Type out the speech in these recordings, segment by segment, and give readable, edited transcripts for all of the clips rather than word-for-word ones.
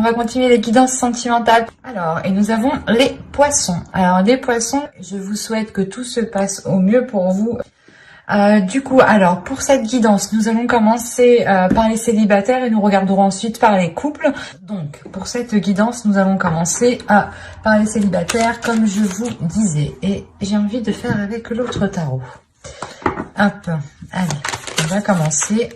on va continuer les guidances sentimentales. Alors, et nous avons les poissons. Alors, les poissons, je vous souhaite que tout se passe au mieux pour vous. Du coup, alors, pour cette guidance, nous allons commencer par les célibataires et nous regarderons ensuite par les couples. Donc, pour cette guidance, nous allons commencer par les célibataires, comme je vous disais. Et j'ai envie de faire avec l'autre tarot. Hop, allez, on va commencer.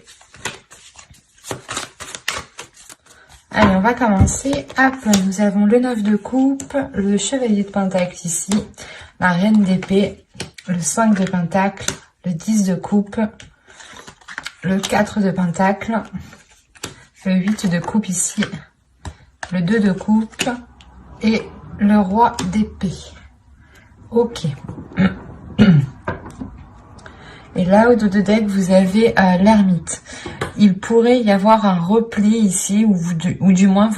Allez, on va commencer. Hop, nous avons le 9 de coupe, le chevalier de pentacle ici, la reine d'épée, le 5 de pentacle, le 10 de coupe, le 4 de pentacle, le 8 de coupe ici, le 2 de coupe et le roi d'épée. Ok. Et là, au dos de deck, vous avez l'ermite. Il pourrait y avoir un repli ici, ou du moins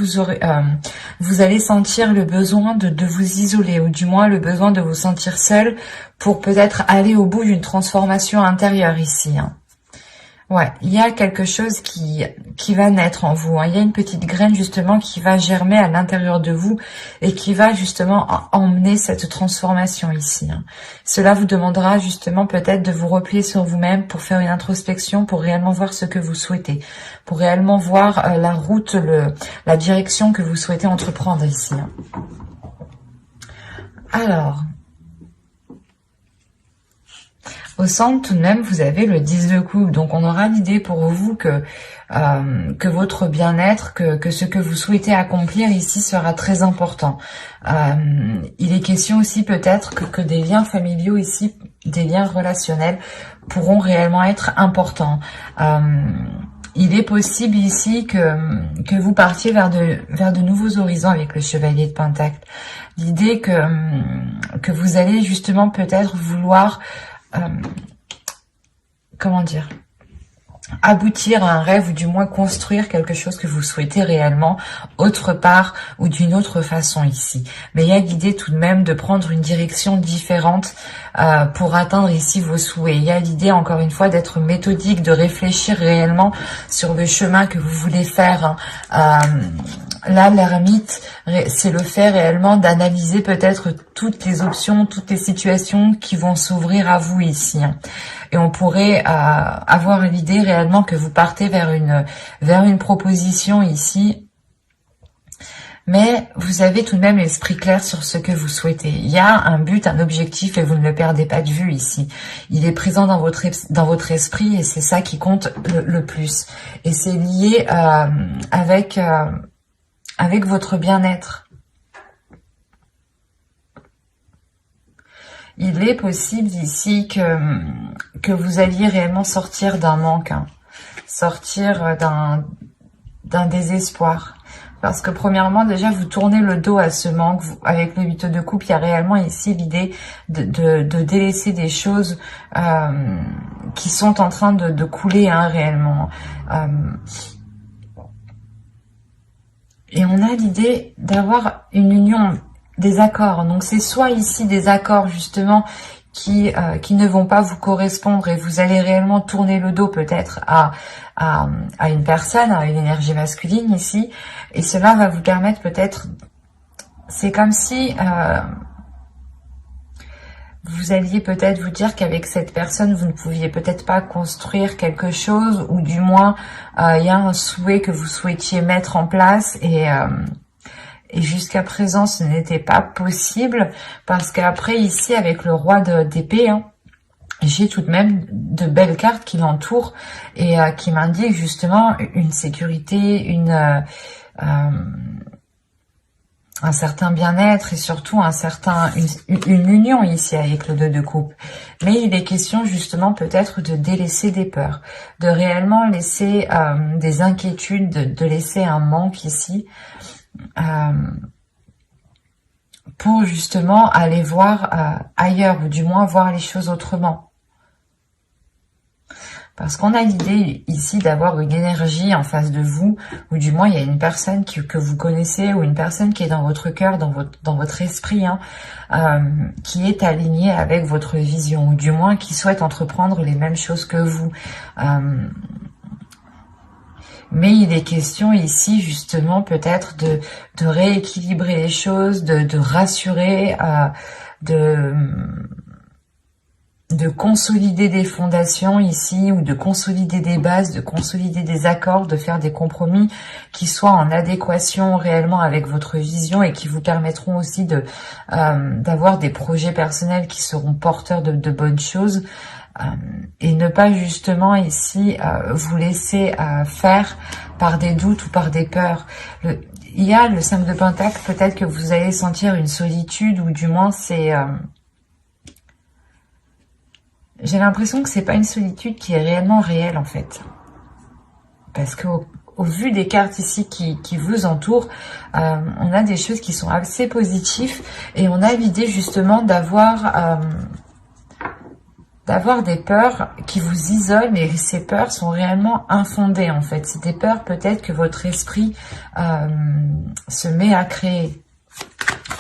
vous allez sentir le besoin de vous isoler, ou du moins le besoin de vous sentir seul pour peut-être aller au bout d'une transformation intérieure ici. Hein. Ouais, il y a quelque chose qui va naître en vous. Hein. Il y a une petite graine justement qui va germer à l'intérieur de vous et qui va justement emmener cette transformation ici. Hein. Cela vous demandera justement peut-être de vous replier sur vous-même pour faire une introspection, pour réellement voir ce que vous souhaitez, pour réellement voir la route, la direction que vous souhaitez entreprendre ici. Hein. Alors, au centre, tout de même, vous avez le 10 de coupe. Donc, on aura l'idée pour vous que votre bien-être, que ce que vous souhaitez accomplir ici sera très important. Il est question aussi peut-être que des liens familiaux ici, des liens relationnels pourront réellement être importants. Il est possible ici que vous partiez vers de nouveaux horizons avec le chevalier de pentacle. L'idée que vous allez justement peut-être vouloir comment dire, aboutir à un rêve ou du moins construire quelque chose que vous souhaitez réellement autre part ou d'une autre façon ici. Mais il y a l'idée tout de même de prendre une direction différente pour atteindre ici vos souhaits. Il y a l'idée encore une fois d'être méthodique, de réfléchir réellement sur le chemin que vous voulez faire. Là, l'ermite, c'est le fait réellement d'analyser peut-être toutes les options, toutes les situations qui vont s'ouvrir à vous ici. Et on pourrait avoir l'idée réellement que vous partez vers une proposition ici. Mais vous avez tout de même l'esprit clair sur ce que vous souhaitez. Il y a un but, un objectif et vous ne le perdez pas de vue ici. Il est présent dans votre esprit et c'est ça qui compte le plus. Et c'est lié avec votre bien-être. Il est possible ici que vous alliez réellement sortir d'un manque, hein, sortir d'un désespoir. Parce que premièrement, déjà, vous tournez le dos à ce manque. Avec le 8 de coupe, il y a réellement ici l'idée de délaisser des choses qui sont en train de couler hein, réellement. Et on a l'idée d'avoir une union, des accords. Donc c'est soit ici des accords justement qui ne vont pas vous correspondre et vous allez réellement tourner le dos peut-être à une personne, à une énergie masculine ici. Et cela va vous permettre peut-être, c'est comme si vous alliez peut-être vous dire qu'avec cette personne, vous ne pouviez peut-être pas construire quelque chose, ou du moins, il y a un souhait que vous souhaitiez mettre en place, et jusqu'à présent, ce n'était pas possible, parce qu'après, ici, avec le roi d'épée, hein, j'ai tout de même de belles cartes qui l'entourent, et qui m'indiquent justement une sécurité, un certain bien-être et surtout une union ici avec le 2 de coupe. Mais il est question justement peut-être de délaisser des peurs, de réellement laisser des inquiétudes, de laisser un manque ici pour justement aller voir ailleurs ou du moins voir les choses autrement. Parce qu'on a l'idée ici d'avoir une énergie en face de vous, ou du moins il y a une personne que vous connaissez, ou une personne qui est dans votre cœur, dans votre esprit, hein, qui est alignée avec votre vision, ou du moins qui souhaite entreprendre les mêmes choses que vous. Mais il est question ici justement peut-être de rééquilibrer les choses, de rassurer, de consolider des fondations ici, ou de consolider des bases, de consolider des accords, de faire des compromis qui soient en adéquation réellement avec votre vision et qui vous permettront aussi d'avoir des projets personnels qui seront porteurs de bonnes choses, et ne pas justement ici vous laisser faire par des doutes ou par des peurs. Il y a le 5 de Pentacle, peut-être que vous allez sentir une solitude, ou du moins c'est... j'ai l'impression que c'est pas une solitude qui est réellement réelle en fait. Parce qu'au vu des cartes ici qui vous entourent, on a des choses qui sont assez positives, et on a l'idée justement d'avoir des peurs qui vous isolent, mais ces peurs sont réellement infondées en fait. C'est des peurs peut-être que votre esprit se met à créer.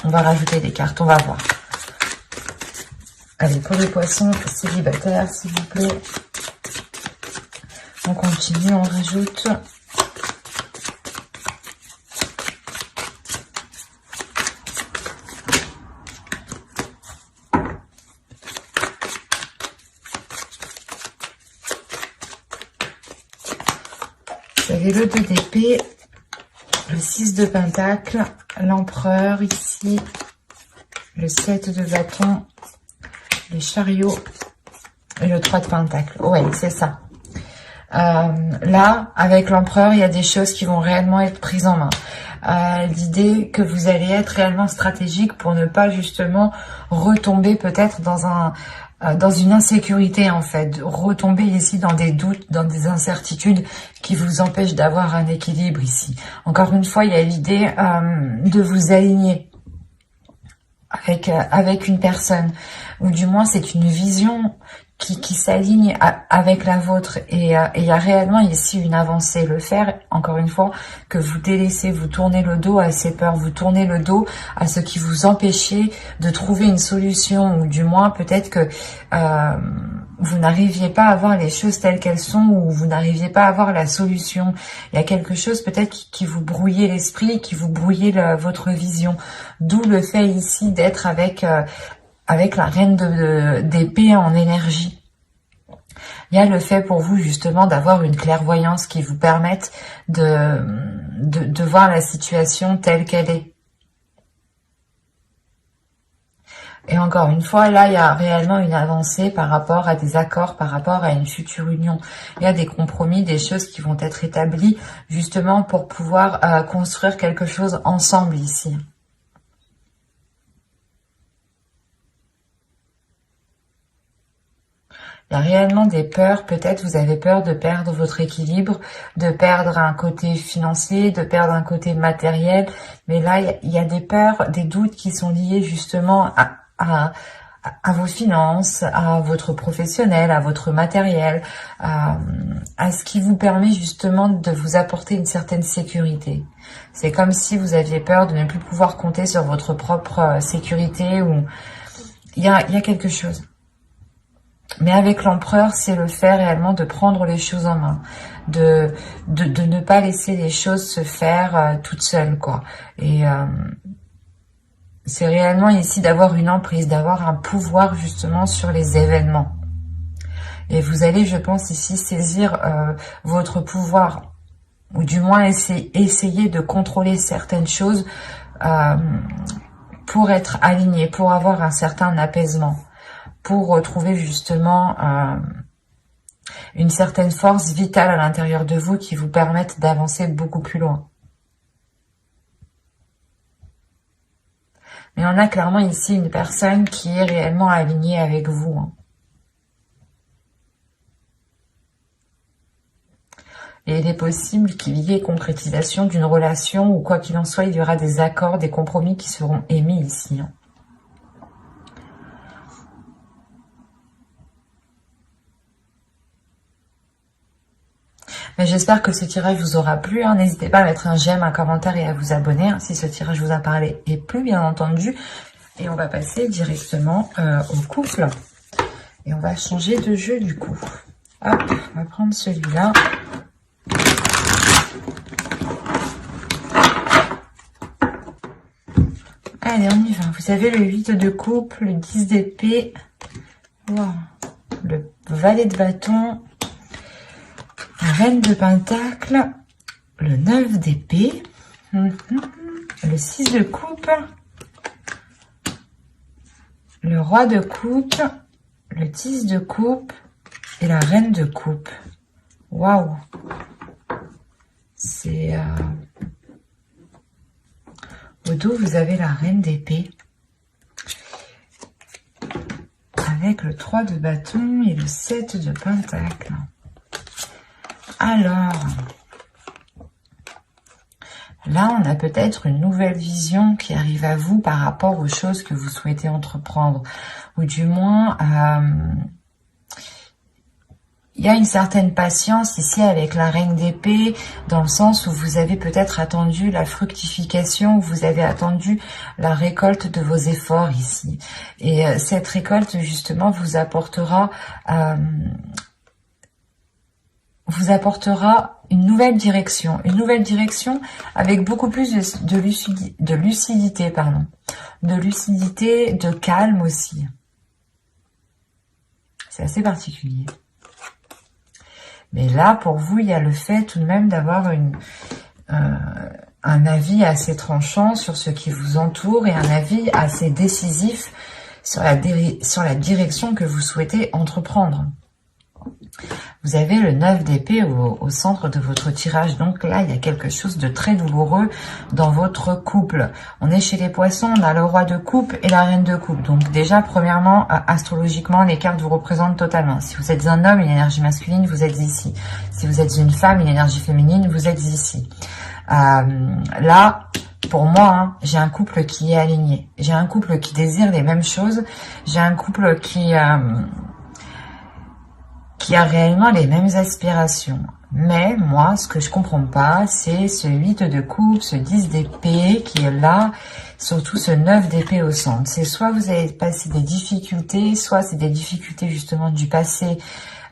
On va rajouter des cartes, on va voir. Allez, pour les poissons célibataires, s'il vous plaît. On continue, on rajoute. Vous avez le 2 d'épée, le 6 de pentacle, l'empereur ici, le 7 de bâton, le chariot et le 3 de pentacle. Ouais, c'est ça. Là, avec l'empereur, il y a des choses qui vont réellement être prises en main. L'idée que vous allez être réellement stratégique pour ne pas justement retomber peut-être dans une insécurité en fait, retomber ici dans des doutes, dans des incertitudes qui vous empêchent d'avoir un équilibre ici. Encore une fois, il y a l'idée de vous aligner avec une personne, ou du moins c'est une vision qui s'aligne avec la vôtre, et il y a réellement ici une avancée. Le faire, encore une fois, que vous délaissez, vous tournez le dos à ces peurs, vous tournez le dos à ce qui vous empêchait de trouver une solution, ou du moins peut-être que vous n'arriviez pas à voir les choses telles qu'elles sont, ou vous n'arriviez pas à voir la solution. Il y a quelque chose peut-être qui vous brouillait l'esprit, qui vous brouillait votre vision. D'où le fait ici d'être avec la reine d'épée en énergie. Il y a le fait pour vous justement d'avoir une clairvoyance qui vous permette de voir la situation telle qu'elle est. Et encore une fois, là, il y a réellement une avancée par rapport à des accords, par rapport à une future union. Il y a des compromis, des choses qui vont être établies justement pour pouvoir construire quelque chose ensemble ici. Il y a réellement des peurs, peut-être vous avez peur de perdre votre équilibre, de perdre un côté financier, de perdre un côté matériel. Mais là, il y a des peurs, des doutes qui sont liés justement à vos finances, à votre professionnel, à votre matériel, à ce qui vous permet justement de vous apporter une certaine sécurité. C'est comme si vous aviez peur de ne plus pouvoir compter sur votre propre sécurité, ou il y a quelque chose. Mais avec l'empereur, c'est le fait réellement de prendre les choses en main, de ne pas laisser les choses se faire toutes seules, quoi. Et c'est réellement ici d'avoir une emprise, d'avoir un pouvoir justement sur les événements. Et vous allez, je pense, ici saisir votre pouvoir, ou du moins essayer de contrôler certaines choses pour être aligné, pour avoir un certain apaisement, pour retrouver justement une certaine force vitale à l'intérieur de vous qui vous permette d'avancer beaucoup plus loin. Mais on a clairement ici une personne qui est réellement alignée avec vous. Hein. Et il est possible qu'il y ait concrétisation d'une relation, ou quoi qu'il en soit, il y aura des accords, des compromis qui seront émis ici. Hein. Mais j'espère que ce tirage vous aura plu. Hein. N'hésitez pas à mettre un j'aime, un commentaire et à vous abonner hein, si ce tirage vous a parlé et plu, bien entendu. Et on va passer directement au couple. Et on va changer de jeu du coup. Hop, on va prendre celui-là. Allez, on y va. Vous avez le 8 de coupe, le 10 d'épée, wow, le valet de bâton, la reine de pentacle, le 9 d'épée, le 6 de coupe, le roi de coupe, le 10 de coupe et la reine de coupe. Waouh! C'est... Au dos, vous avez la reine d'épée. Avec le 3 de bâton et le 7 de pentacle. Alors... Là, on a peut-être une nouvelle vision qui arrive à vous par rapport aux choses que vous souhaitez entreprendre. Ou du moins, il y a une certaine patience ici avec la reine d'épée, dans le sens où vous avez peut-être attendu la fructification, où vous avez attendu la récolte de vos efforts ici. Et cette récolte, justement, vous apportera une nouvelle direction avec beaucoup plus de lucidité, de calme aussi. C'est assez particulier. Mais là, pour vous, il y a le fait tout de même d'avoir un avis assez tranchant sur ce qui vous entoure et un avis assez décisif sur la direction que vous souhaitez entreprendre. Vous avez le 9 d'épée au centre de votre tirage. Donc là, il y a quelque chose de très douloureux dans votre couple. On est chez les poissons, on a le roi de coupe et la reine de coupe. Donc déjà, premièrement, astrologiquement, les cartes vous représentent totalement. Si vous êtes un homme, une énergie masculine, vous êtes ici. Si vous êtes une femme, une énergie féminine, vous êtes ici. Là, pour moi, j'ai un couple qui est aligné. J'ai un couple qui désire les mêmes choses. J'ai un couple qui a réellement les mêmes aspirations. Mais moi, ce que je comprends pas, c'est ce 8 de coupe, ce 10 d'épée qui est là, surtout ce 9 d'épée au centre. C'est soit vous avez passé des difficultés, soit c'est des difficultés justement du passé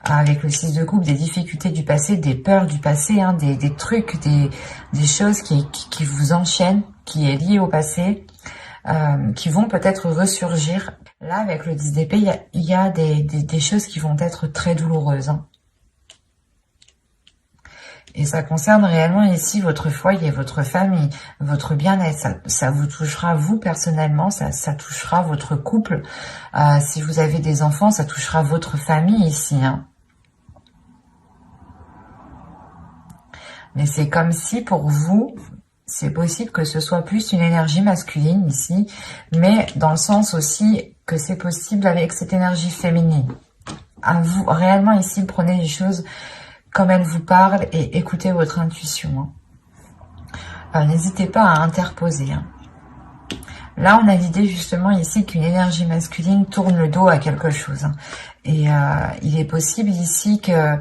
avec le 6 de coupe, des difficultés du passé, des peurs du passé, des trucs, des choses qui vous enchaînent, qui est lié au passé, qui vont peut-être ressurgir. Là, avec le 10 d'épée, il y a des choses qui vont être très douloureuses. Et ça concerne réellement ici votre foyer, votre famille, votre bien-être. Ça vous touchera vous personnellement, ça touchera votre couple. Si vous avez des enfants, ça touchera votre famille ici. Mais c'est comme si pour vous... C'est possible que ce soit plus une énergie masculine ici, mais dans le sens aussi que c'est possible avec cette énergie féminine. À vous, réellement ici, prenez les choses comme elles vous parlent et écoutez votre intuition. N'hésitez pas à interposer. Là, on a l'idée justement ici qu'une énergie masculine tourne le dos à quelque chose. Et il est possible ici que...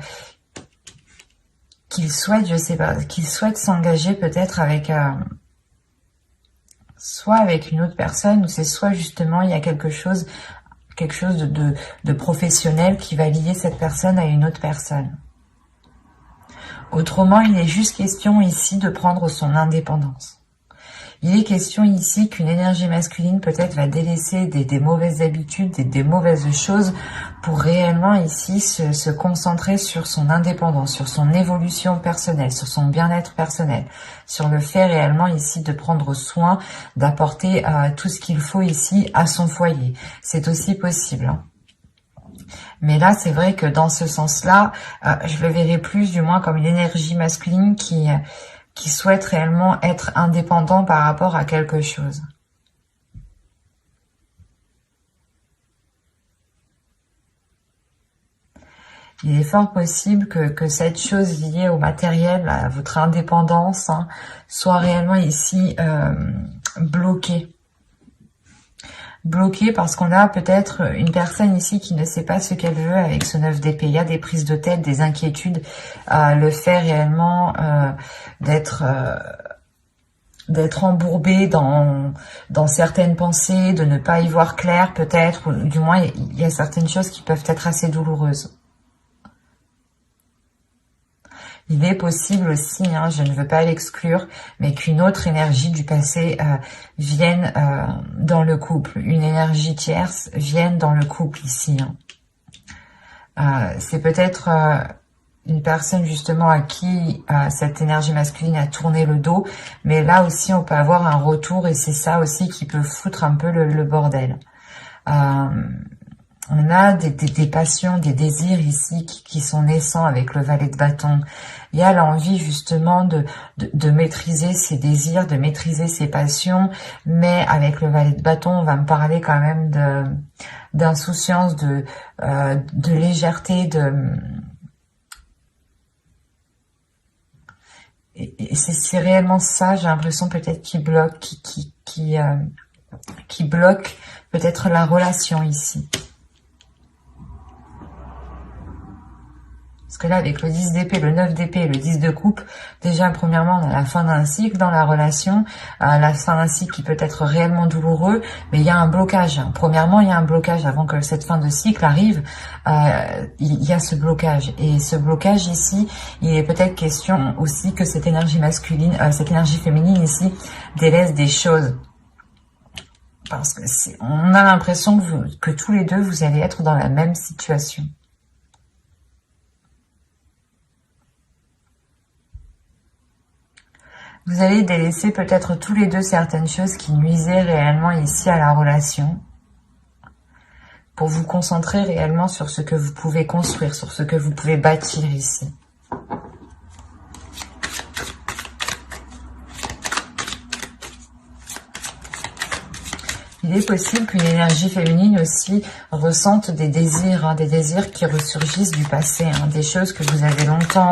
qu'il souhaite, je sais pas, qu'il souhaite s'engager peut-être avec soit avec une autre personne, ou c'est soit justement il y a quelque chose de professionnel qui va lier cette personne à une autre personne. Autrement, il est juste question ici de prendre son indépendance. Il est question ici qu'une énergie masculine peut-être va délaisser des mauvaises habitudes, des mauvaises choses pour réellement ici se concentrer sur son indépendance, sur son évolution personnelle, sur son bien-être personnel, sur le fait réellement ici de prendre soin, d'apporter tout ce qu'il faut ici à son foyer. C'est aussi possible. Mais là, c'est vrai que dans ce sens-là, je le verrai plus du moins comme une énergie masculine qui souhaite réellement être indépendant par rapport à quelque chose. Il est fort possible que cette chose liée au matériel, à votre indépendance, soit réellement ici bloquée. Bloquée parce qu'on a peut-être une personne ici qui ne sait pas ce qu'elle veut avec ce 9 d'épée. Il y a des prises de tête, des inquiétudes, le fait réellement d'être embourbé dans certaines pensées, de ne pas y voir clair peut-être, ou du moins il y a certaines choses qui peuvent être assez douloureuses. Il est possible aussi, hein, je ne veux pas l'exclure, mais qu'une autre énergie du passé vienne dans le couple. Une énergie tierce vienne dans le couple ici. Hein. C'est peut-être une personne justement à qui cette énergie masculine a tourné le dos, mais là aussi on peut avoir un retour et c'est ça aussi qui peut foutre un peu le bordel. On a des passions, des désirs ici qui sont naissants avec le valet de bâton. Il y a l'envie justement de maîtriser ses désirs, de maîtriser ses passions, mais avec le valet de bâton, on va me parler quand même d'insouciance, de légèreté, et c'est réellement ça, j'ai l'impression peut-être qui bloque, qui bloque peut-être la relation ici. Parce que là, avec le 10 d'épée, le 9 d'épée et le 10 de coupe, déjà, premièrement, on a la fin d'un cycle dans la relation, la fin d'un cycle qui peut être réellement douloureux, mais il y a un blocage. Premièrement, il y a un blocage avant que cette fin de cycle arrive, il y a ce blocage. Et ce blocage ici, il est peut-être question aussi que cette énergie masculine, cette énergie féminine ici, délaisse des choses. Parce que on a l'impression que tous les deux, vous allez être dans la même situation. Vous allez délaisser peut-être tous les deux certaines choses qui nuisaient réellement ici à la relation pour vous concentrer réellement sur ce que vous pouvez construire, sur ce que vous pouvez bâtir ici. Il est possible qu'une énergie féminine aussi ressente des désirs, hein, des désirs qui ressurgissent du passé, hein, des choses que vous avez longtemps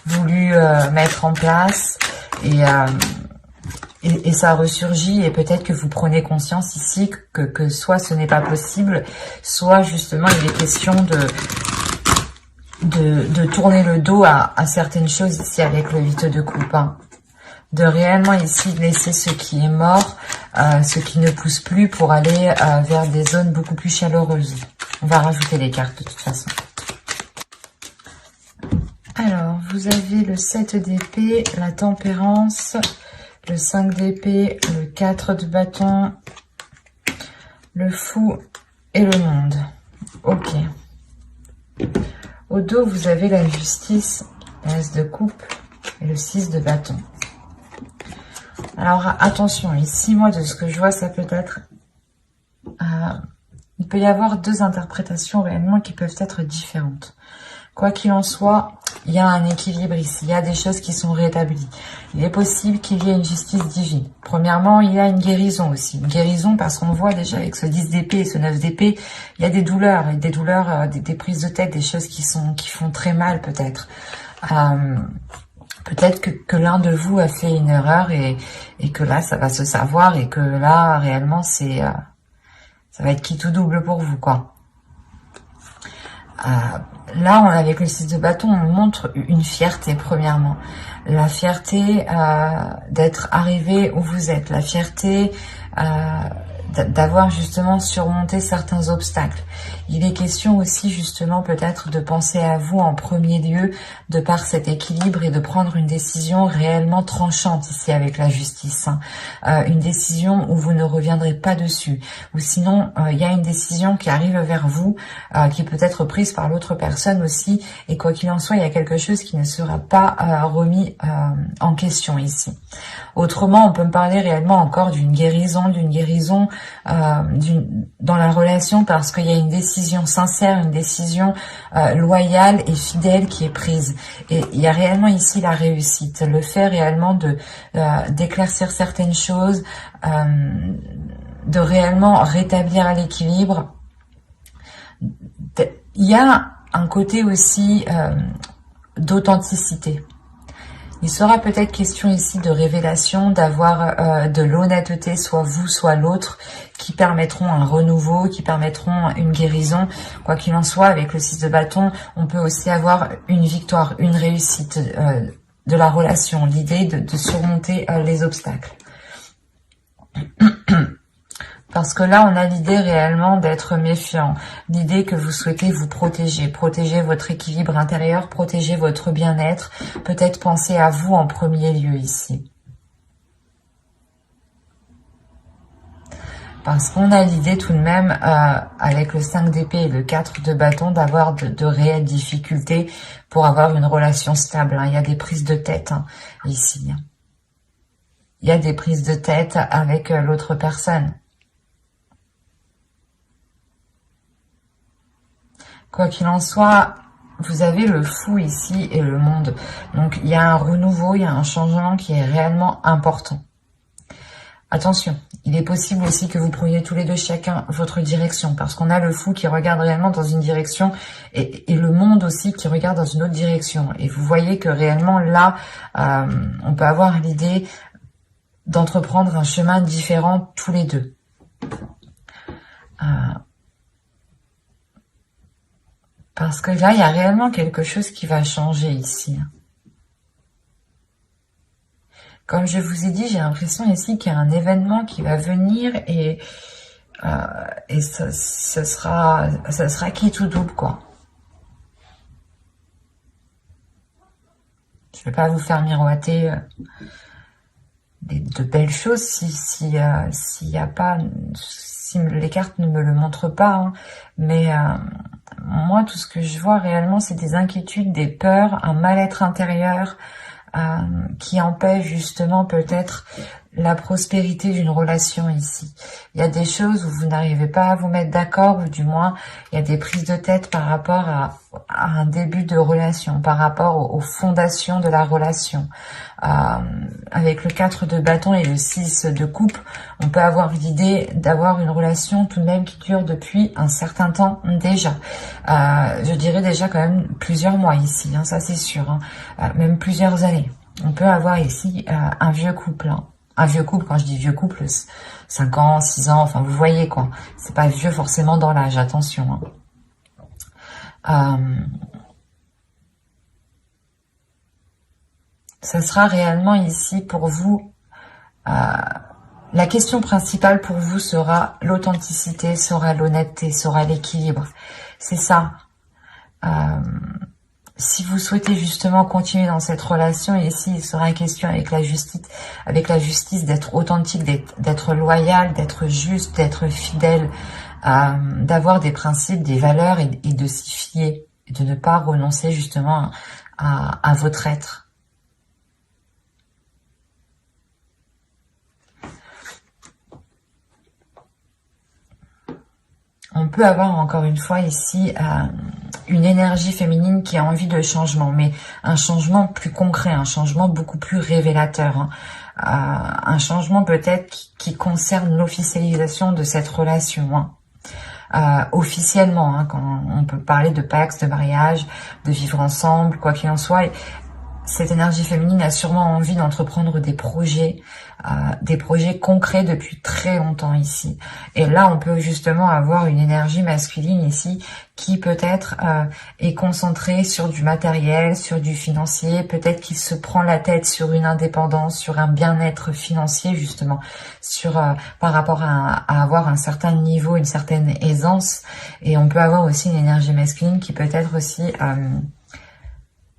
voulu mettre en place. Et ça ressurgit et peut-être que vous prenez conscience ici que soit ce n'est pas possible, soit justement il est question de tourner le dos à certaines choses ici avec le 8 de coupe. Hein. De réellement ici laisser ce qui est mort, ce qui ne pousse plus pour aller vers des zones beaucoup plus chaleureuses. On va rajouter les cartes de toute façon. Alors, vous avez le 7 d'épée, la tempérance, le 5 d'épée, le 4 de bâton, le fou et le monde. Ok. Au dos, vous avez la justice, l'as de coupe et le 6 de bâton. Alors, attention, ici, moi, de ce que je vois, ça peut être... il peut y avoir deux interprétations réellement qui peuvent être différentes. Quoi qu'il en soit, il y a un équilibre ici, il y a des choses qui sont rétablies. Il est possible qu'il y ait une justice divine. Premièrement, il y a une guérison aussi. Une guérison parce qu'on voit déjà avec ce 10 d'épée et ce 9 d'épée, il y a des douleurs, des prises de tête, des choses qui font très mal peut-être. Peut-être que l'un de vous a fait une erreur et que là, ça va se savoir et que là, réellement, ça va être quitte ou double pour vous, quoi. Là, avec le 6 de bâton, on montre une fierté, premièrement. La fierté d'être arrivé où vous êtes. La fierté d'avoir justement surmonté certains obstacles. Il est question aussi justement peut-être de penser à vous en premier lieu de par cet équilibre et de prendre une décision réellement tranchante ici avec la justice. Une décision où vous ne reviendrez pas dessus. Ou sinon, il y a une décision qui arrive vers vous, qui peut être prise par l'autre personne aussi. Et quoi qu'il en soit, il y a quelque chose qui ne sera pas remis en question ici. Autrement, on peut me parler réellement encore d'une guérison dans la relation parce qu'il y a une décision sincère, une décision loyale et fidèle qui est prise. Et il y a réellement ici la réussite, le fait réellement d'éclaircir certaines choses, de réellement rétablir l'équilibre. Il y a un côté aussi d'authenticité. Il sera peut-être question ici de révélation, d'avoir de l'honnêteté, soit vous, soit l'autre, qui permettront un renouveau, qui permettront une guérison. Quoi qu'il en soit, avec le 6 de bâton, on peut aussi avoir une victoire, une réussite de la relation, l'idée de surmonter les obstacles. Parce que là, on a l'idée réellement d'être méfiant. L'idée que vous souhaitez vous protéger. Protéger votre équilibre intérieur, protéger votre bien-être. Peut-être penser à vous en premier lieu ici. Parce qu'on a l'idée tout de même, avec le 5 d'épée et le 4 de bâton, d'avoir de réelles difficultés pour avoir une relation stable. Il y a des prises de tête ici. Il y a des prises de tête avec l'autre personne. Quoi qu'il en soit, vous avez le fou ici et le monde. Donc, il y a un renouveau, il y a un changement qui est réellement important. Attention, il est possible aussi que vous preniez tous les deux chacun votre direction, parce qu'on a le fou qui regarde réellement dans une direction et le monde aussi qui regarde dans une autre direction. Et vous voyez que réellement là, on peut avoir l'idée d'entreprendre un chemin différent tous les deux. Parce que là, il y a réellement quelque chose qui va changer ici. Comme je vous ai dit, j'ai l'impression ici qu'il y a un événement qui va venir et ça sera quitte ou double, quoi. Je vais pas vous faire miroiter de belles choses s'il y a pas, si les cartes ne me le montrent pas, mais moi, tout ce que je vois réellement, c'est des inquiétudes, des peurs, un mal-être intérieur qui empêche justement peut-être la prospérité d'une relation ici. Il y a des choses où vous n'arrivez pas à vous mettre d'accord, ou du moins, il y a des prises de tête par rapport à un début de relation, par rapport aux fondations de la relation. Avec le 4 de bâton et le 6 de coupe, on peut avoir l'idée d'avoir une relation tout de même qui dure depuis un certain temps déjà. Je dirais déjà quand même plusieurs mois ici, ça c'est sûr, même plusieurs années. On peut avoir ici un vieux couple, Un vieux couple, quand je dis vieux couple, 5 ans, 6 ans, enfin vous voyez quoi. C'est pas vieux forcément dans l'âge, attention. Ça sera réellement ici pour vous, la question principale pour vous sera l'authenticité, sera l'honnêteté, sera l'équilibre. C'est ça. Si vous souhaitez justement continuer dans cette relation, ici il sera question avec la justice d'être authentique, d'être loyal, d'être juste, d'être fidèle, d'avoir des principes, des valeurs et de s'y fier, et de ne pas renoncer justement à votre être. On peut avoir encore une fois ici une énergie féminine qui a envie de changement, mais un changement plus concret, un changement beaucoup plus révélateur, un changement peut-être qui concerne l'officialisation de cette relation. Officiellement, quand on peut parler de pacte, de mariage, de vivre ensemble, quoi qu'il en soit. Cette énergie féminine a sûrement envie d'entreprendre des projets concrets depuis très longtemps ici. Et là, on peut justement avoir une énergie masculine ici qui peut-être est concentrée sur du matériel, sur du financier. Peut-être qu'il se prend la tête sur une indépendance, sur un bien-être financier justement, par rapport à avoir un certain niveau, une certaine aisance. Et on peut avoir aussi une énergie masculine qui peut être aussi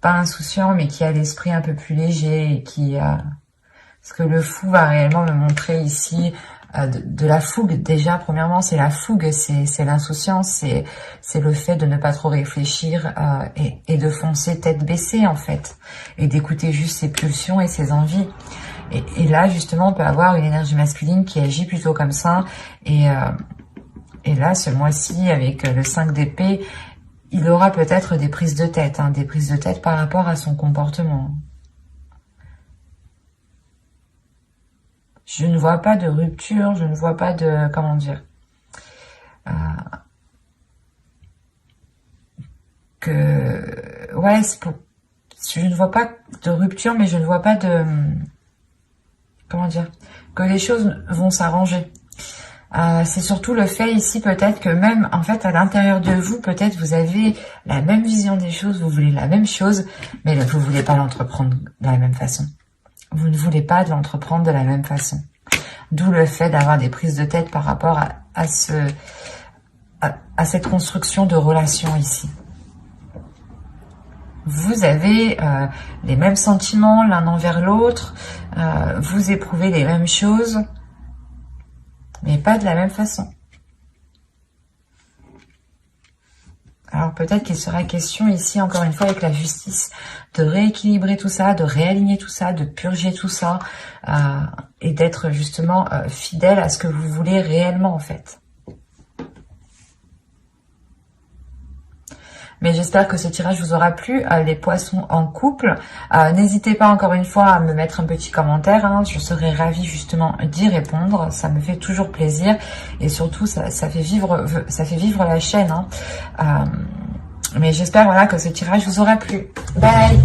pas insouciant, mais qui a l'esprit un peu plus léger et qui parce que le fou va réellement me montrer ici de la fougue. Déjà, premièrement, c'est la fougue, c'est l'insouciance, c'est le fait de ne pas trop réfléchir et de foncer tête baissée en fait, et d'écouter juste ses pulsions et ses envies. Et là, justement, on peut avoir une énergie masculine qui agit plutôt comme ça. Et là, ce mois-ci, avec le 5 d'épée, il aura peut-être des prises de tête, des prises de tête par rapport à son comportement. Je ne vois pas de rupture, je ne vois pas de... Comment dire Ouais, je ne vois pas de rupture, mais je ne vois pas de... Comment dire que les choses vont s'arranger. C'est surtout le fait ici peut-être que même en fait à l'intérieur de vous, peut-être vous avez la même vision des choses, vous voulez la même chose, mais vous ne voulez pas l'entreprendre de la même façon. Vous ne voulez pas l'entreprendre de la même façon. D'où le fait d'avoir des prises de tête par rapport à cette construction de relation ici. Vous avez les mêmes sentiments l'un envers l'autre, vous éprouvez les mêmes choses, mais pas de la même façon. Alors peut-être qu'il sera question ici, encore une fois, avec la justice, de rééquilibrer tout ça, de réaligner tout ça, de purger tout ça, et d'être justement fidèle à ce que vous voulez réellement, en fait. Mais j'espère que ce tirage vous aura plu, les poissons en couple. N'hésitez pas encore une fois à me mettre un petit commentaire, hein, je serai ravie justement d'y répondre, ça me fait toujours plaisir. Et surtout, ça fait vivre la chaîne. Hein. Mais j'espère voilà, que ce tirage vous aura plu. Bye!